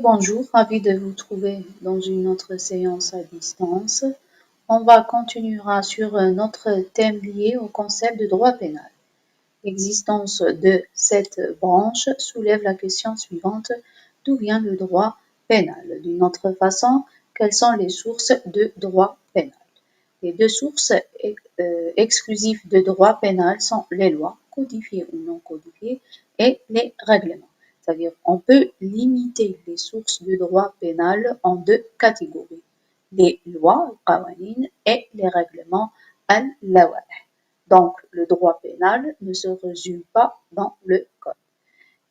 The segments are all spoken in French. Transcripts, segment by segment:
Bonjour, ravi de vous trouver dans une autre séance à distance. On va continuer sur notre thème lié au concept de droit pénal. L'existence de cette branche soulève la question suivante: d'où vient le droit pénal? D'une autre façon, quelles sont les sources de droit pénal? Les deux sources exclusives de droit pénal sont les lois, codifiées ou non codifiées, et les règlements. C'est-à-dire, on peut limiter les sources de droit pénal en deux catégories: les lois, qawanin, et les règlements, al-lawa'ih. Donc, le droit pénal ne se résume pas dans le code.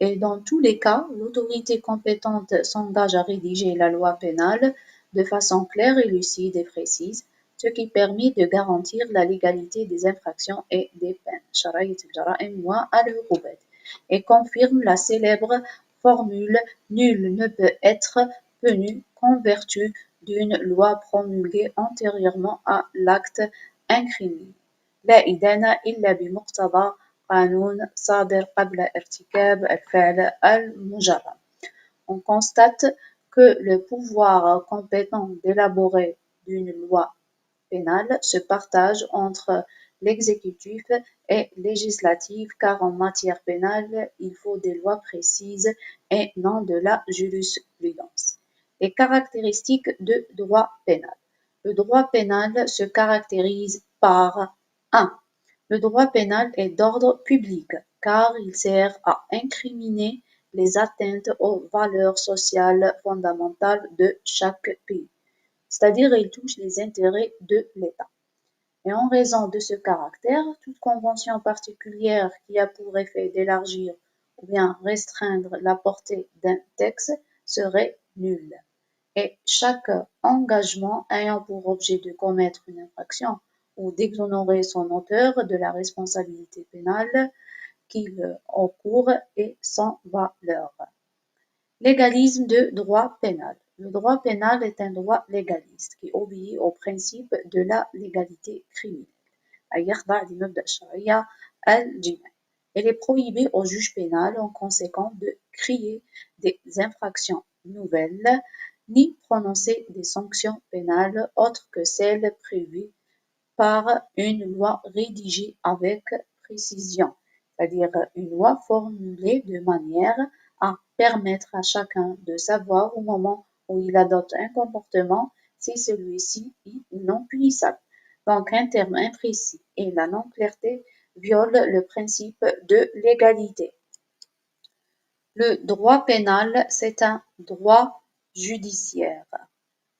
Et dans tous les cas, l'autorité compétente s'engage à rédiger la loi pénale de façon claire et lucide et précise, ce qui permet de garantir la légalité des infractions et des peines, et confirme la célèbre formule: nul ne peut être puni qu'en vertu d'une loi promulguée antérieurement à l'acte incriminé. لا إدانة إلا بمقتضى قانون صادر قبل ارتكاب الفعل المجرم. On constate que le pouvoir compétent d'élaborer une loi pénale se partage entre l'exécutif et législatif, car en matière pénale, il faut des lois précises et non de la jurisprudence. Les caractéristiques de droit pénal. Le droit pénal se caractérise par 1. Le droit pénal est d'ordre public, car il sert à incriminer les atteintes aux valeurs sociales fondamentales de chaque pays, c'est-à-dire il touche les intérêts de l'État. Et en raison de ce caractère, toute convention particulière qui a pour effet d'élargir ou bien restreindre la portée d'un texte serait nulle. Et chaque engagement ayant pour objet de commettre une infraction ou d'exonérer son auteur de la responsabilité pénale qu'il encourt est sans valeur. Légalisme de droit pénal. Le droit pénal est un droit légaliste qui obéit au principe de la légalité criminelle. Il est prohibé au juge pénal en conséquence de créer des infractions nouvelles ni prononcer des sanctions pénales autres que celles prévues par une loi rédigée avec précision, c'est-à-dire une loi formulée de manière à permettre à chacun de savoir au moment où il adopte un comportement si celui-ci est non punissable. Donc un terme imprécis et la non-clarté violent le principe de l'égalité. Le droit pénal, c'est un droit judiciaire,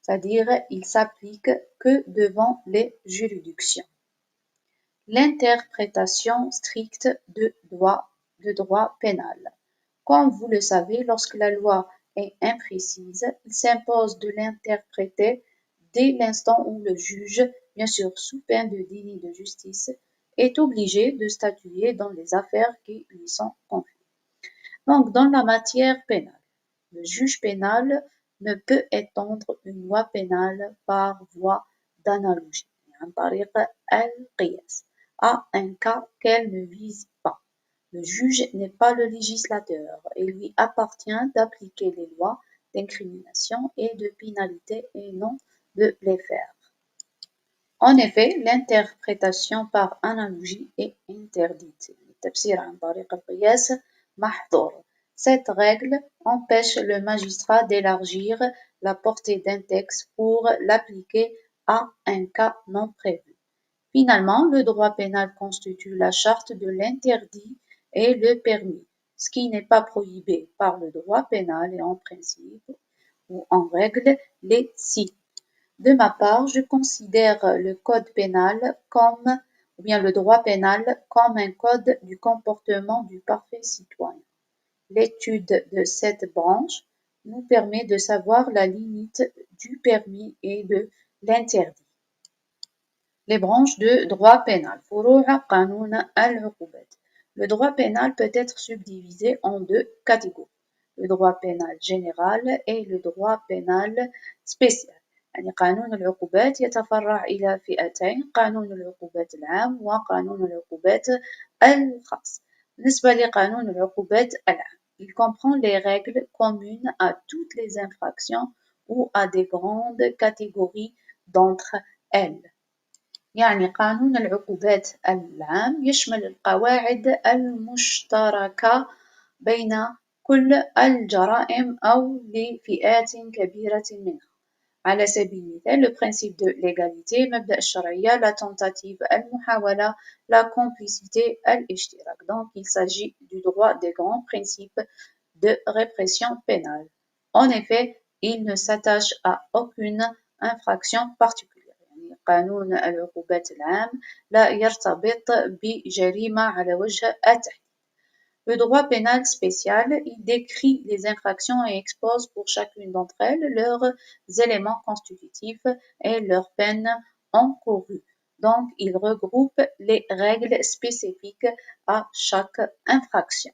c'est-à-dire il s'applique que devant les juridictions. L'interprétation stricte de droit pénal. Comme vous le savez, lorsque la loi est imprécise, il s'impose de l'interpréter dès l'instant où le juge, bien sûr sous peine de déni de justice, est obligé de statuer dans les affaires qui lui sont confiées. Donc, dans la matière pénale, le juge pénal ne peut étendre une loi pénale par voie d'analogie, à un cas qu'elle ne vise pas. Le juge n'est pas le législateur et lui appartient d'appliquer les lois d'incrimination et de pénalité et non de les faire. En effet, l'interprétation par analogie est interdite. Cette règle empêche le magistrat d'élargir la portée d'un texte pour l'appliquer à un cas non prévu. Finalement, le droit pénal constitue la charte de l'interdit et le permis, ce qui n'est pas prohibé par le droit pénal et en principe ou en règle les si. De ma part, je considère le code pénal ou bien le droit pénal comme un code du comportement du parfait citoyen. L'étude de cette branche nous permet de savoir la limite du permis et de l'interdit. Les branches de droit pénal. Le droit pénal peut être subdivisé en deux catégories: le droit pénal général et le droit pénal spécial. يعني قانون العقوبات يتفرع إلى فئتين: قانون العقوبات العام وقانون العقوبات الخاص. بالنسبة لقانون العقوبات العام Il comprend les règles communes à toutes les infractions ou à des grandes catégories d'entre elles. يعني قانون العقوبات العام يشمل القواعد المشتركة بين كل الجرائم أو لفئات كبيرة منها. على سبيل المثال le principe de l'égalité مبدأ الشرعية la tentative المحاولة la complicité الاشتراك. Donc il s'agit du droit des grands principes de répression pénale. En effet, il ne s'attache à aucune infraction particulière. يعني قانون العقوبات العام لا يرتبط بجريمة على وجه التحديد. Le droit pénal spécial, il décrit les infractions et expose pour chacune d'entre elles leurs éléments constitutifs et leurs peines encourues. Donc, il regroupe les règles spécifiques à chaque infraction.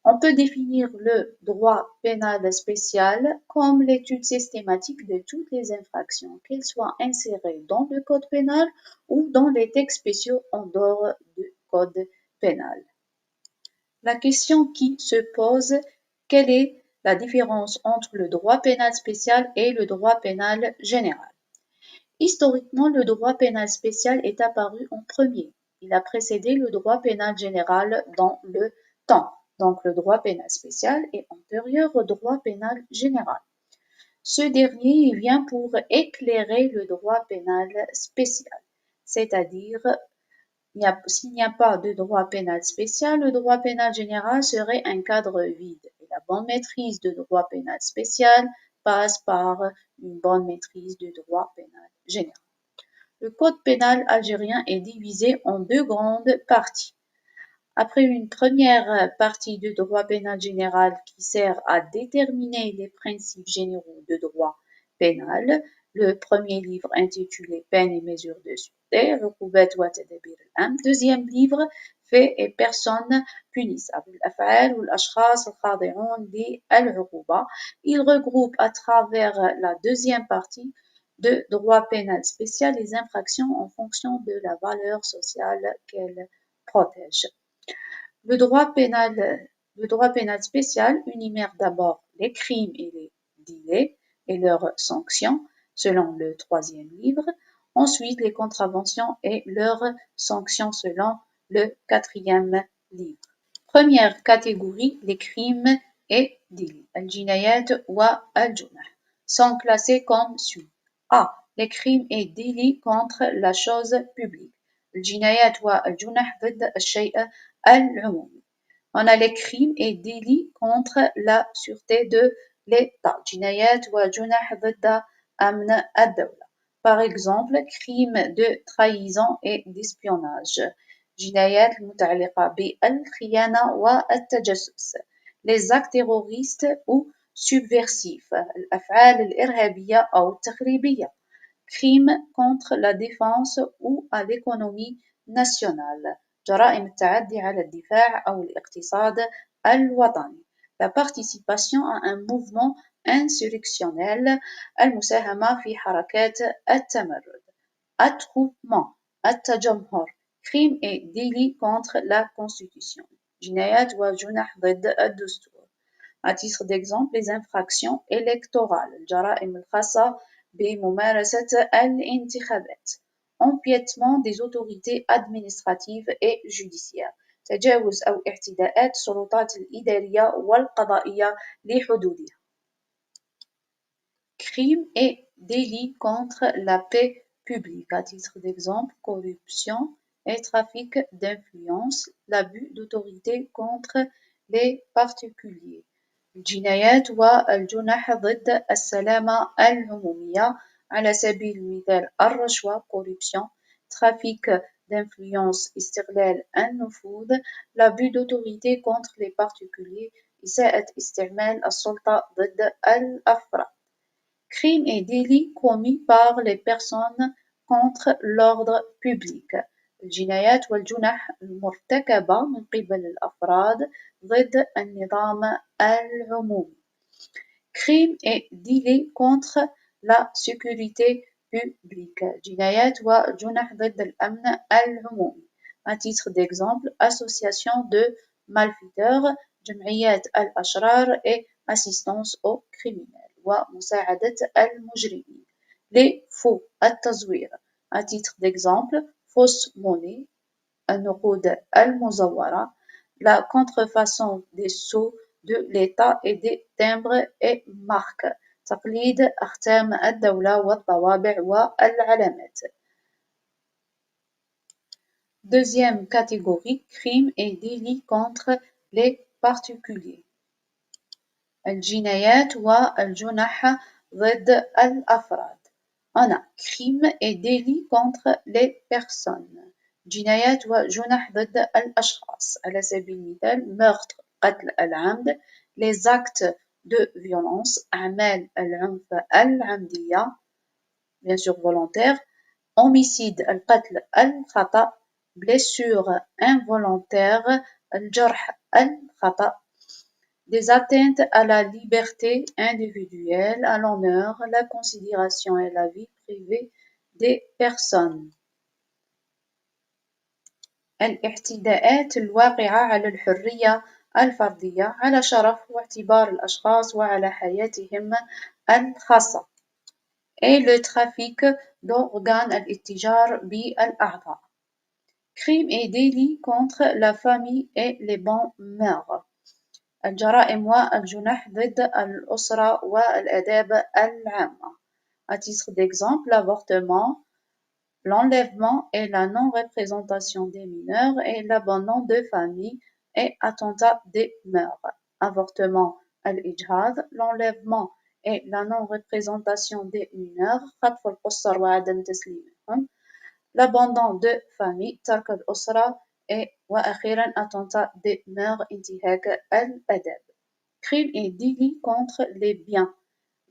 On peut définir le droit pénal spécial comme l'étude systématique de toutes les infractions, qu'elles soient insérées dans le code pénal ou dans les textes spéciaux en dehors du code pénal. La question qui se pose, quelle est la différence entre le droit pénal spécial et le droit pénal général? Historiquement, le droit pénal spécial est apparu en premier. Il a précédé le droit pénal général dans le temps. Donc le droit pénal spécial est antérieur au droit pénal général. Ce dernier vient pour éclairer le droit pénal spécial, c'est-à-dire s'il n'y a pas de droit pénal spécial, le droit pénal général serait un cadre vide. Et la bonne maîtrise de droit pénal spécial passe par une bonne maîtrise du droit pénal général. Le code pénal algérien est divisé en deux grandes parties. Après une première partie de droit pénal général qui sert à déterminer les principes généraux de droit pénal, le premier livre intitulé Peines et mesures de sûreté, عقوبات وتدابير الأمن. Deuxième livre, Faits et personnes punissables, الأفعال والأشخاص الخاضعون للعقوبة. Il regroupe à travers la deuxième partie de droit pénal spécial les infractions en fonction de la valeur sociale qu'elles protègent. Le droit pénal spécial énumère d'abord les crimes et les délits et leurs sanctions, selon le troisième livre. Ensuite, les contraventions et leurs sanctions, selon le quatrième livre. Première catégorie, les crimes et délits. Al-jinayat wa al-junah sont classés comme suit. A. Les crimes et délits contre la chose publique. الجنايات والجنح ضد الشيء العمومي. On a les crimes et délits contre la sûreté de l'État. جنايات وجنح ضد أمن الدولة. Par exemple, crimes de trahison et d'espionnage. جنايات المتعلقة بالخيانة والتجسس. Les actes terroristes ou subversifs. الأفعال الإرهابية أو التخريبية. Crimes contre la défense ou à l'économie nationale. جرائم التعدي على الدفاع أو الاقتصاد الوطني. La participation à un mouvement insurrectionnel. المساهمة في حركات التمرد. Attroupement. التجمهر. Crimes et délits contre la Constitution. جنايات وجنح ضد الدستور. À titre d'exemple, les infractions électorales. الجرائم الخاصة بممارسة الانتخابات. Empiètement des autorités administratives et judiciaires. تجاوز أو اعتداءات السلطات الإدارية والقضائية لحدودها. Crimes et délits contre la paix publique. À titre d'exemple, corruption et trafic d'influence, l'abus d'autorité contre les particuliers. الجنايات والجنح ضد السلامة العمومية على سبيل المثال الرشوة corruption, trafic d'influence استغلال النفوذ, l'abus d'autorité contre les particuliers, إساءة استعمال السلطة ضد الأفراد. Crimes et délits commis par les personnes contre l'ordre public. الجنايات والجنح المرتكبة من قبل الأفراد ضد النظام العمومي. Crimes et délits contre la sécurité publique. جنايات وجنح ضد الأمن العمومي. À titre d'exemple, association de malfaiteurs, جمعيات الأشرار et assistance aux criminels ومساعدة المجرمين. Les faux التزوير. À titre d'exemple, fausse monnaie, النقود المزورة, la contrefaçon des sceaux de l'État et des timbres et marques, تقليد أختام الدولة والطوابع والعلامات. Deuxième catégorie, crimes et délits contre les particuliers. الجنايات والجنح ضد الأفراد. On a crimes et délits contre les personnes. جنايات وجنح ضد الأشخاص. على سبيل المثال meurtre قتل العمد, les actes de violence أعمال العنف العمدية bien sûr volontaire, homicide القتل الخطأ, blessure involontaire الجرح الخطأ, des atteintes à la liberté individuelle, à l'honneur, la considération et la vie privée des personnes. الاعتداءات الواقعة على الحرية الفردية على شرف واعتبار الأشخاص وعلى حياتهم الخاصة. Et le trafic d'organes الاتجار بالأعضاء. Crimes et délits contre la famille et les bonnes mœurs. الجرائم والجنح ضد الأسرة والآداب العامة. À titre d'exemple, l'avortement, l'enlèvement et la non-représentation des mineurs et l'abandon de famille et attentat des mœurs. Avortement, الإجهاض, l'enlèvement et la non-représentation des mineurs, خطف القُصّر وعدم تسليمهم, l'abandon de famille, ترك الأسرة et وأخيرا attentat des mœurs, انتهاك الأدب. Crimes et délits contre les biens.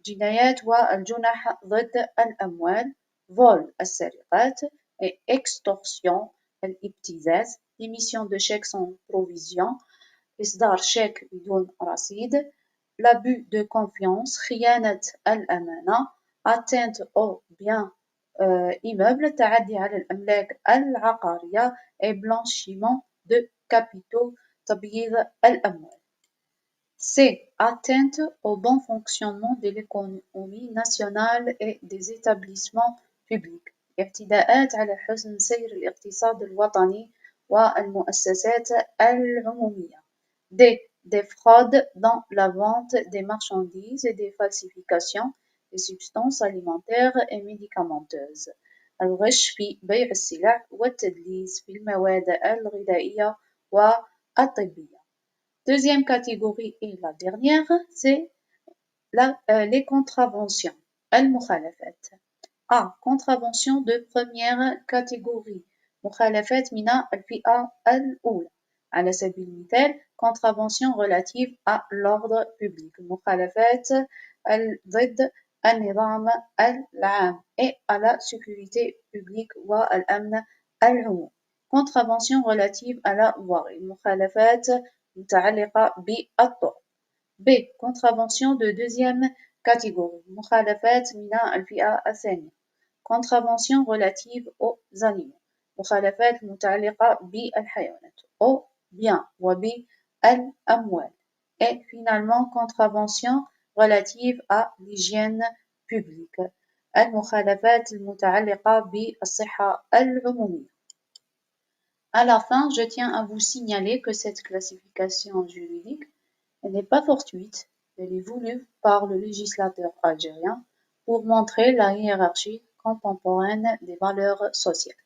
جنايات والجنح ضد الأموال, vol السرقات et extorsion الابتزاز, émission de chèques sans provision, إصدار شيك بدون رصيد, l'abus de confiance, خيانة الأمانة, atteinte aux biens immeubles, تعدي على الأملاك العقارية et blanchiment de capitaux, تبييض الأموال. C. Atteinte au bon fonctionnement de l'économie nationale et des établissements publics. اعتداءات على حسن سير الاقتصاد الوطني والمؤسسات العمومية. D. Des fraudes dans la vente des marchandises et des falsifications des substances alimentaires et médicamenteuses. الغش في بيع السلع والتدليس في المواد الغذائية والطبية. Deuxième catégorie et la dernière, c'est les contraventions. المخالفات. A. Contravention de première catégorie. مخالفات من الفئة الأولى. على سبيل المثال, contravention relative à l'ordre public. مخالفات ضد النظام العام et à la sécurité publique والأمن العمومي. Contravention relative à la voirie. مخالفات متعلقة بالطرق. B. Contravention de deuxième catégorie. مخالفات من الفئة الثانية. Contravention relative aux animaux. مخالفات متعلقة بالحيوانات. aux biens وبالأموال. Et finalement, contravention relative à l'hygiène publique. المخالفات المتعلقة بالصحة العمومية. À la fin, je tiens à vous signaler que cette classification juridique n'est pas fortuite, elle est voulue par le législateur algérien pour montrer la hiérarchie contemporaine des valeurs sociales.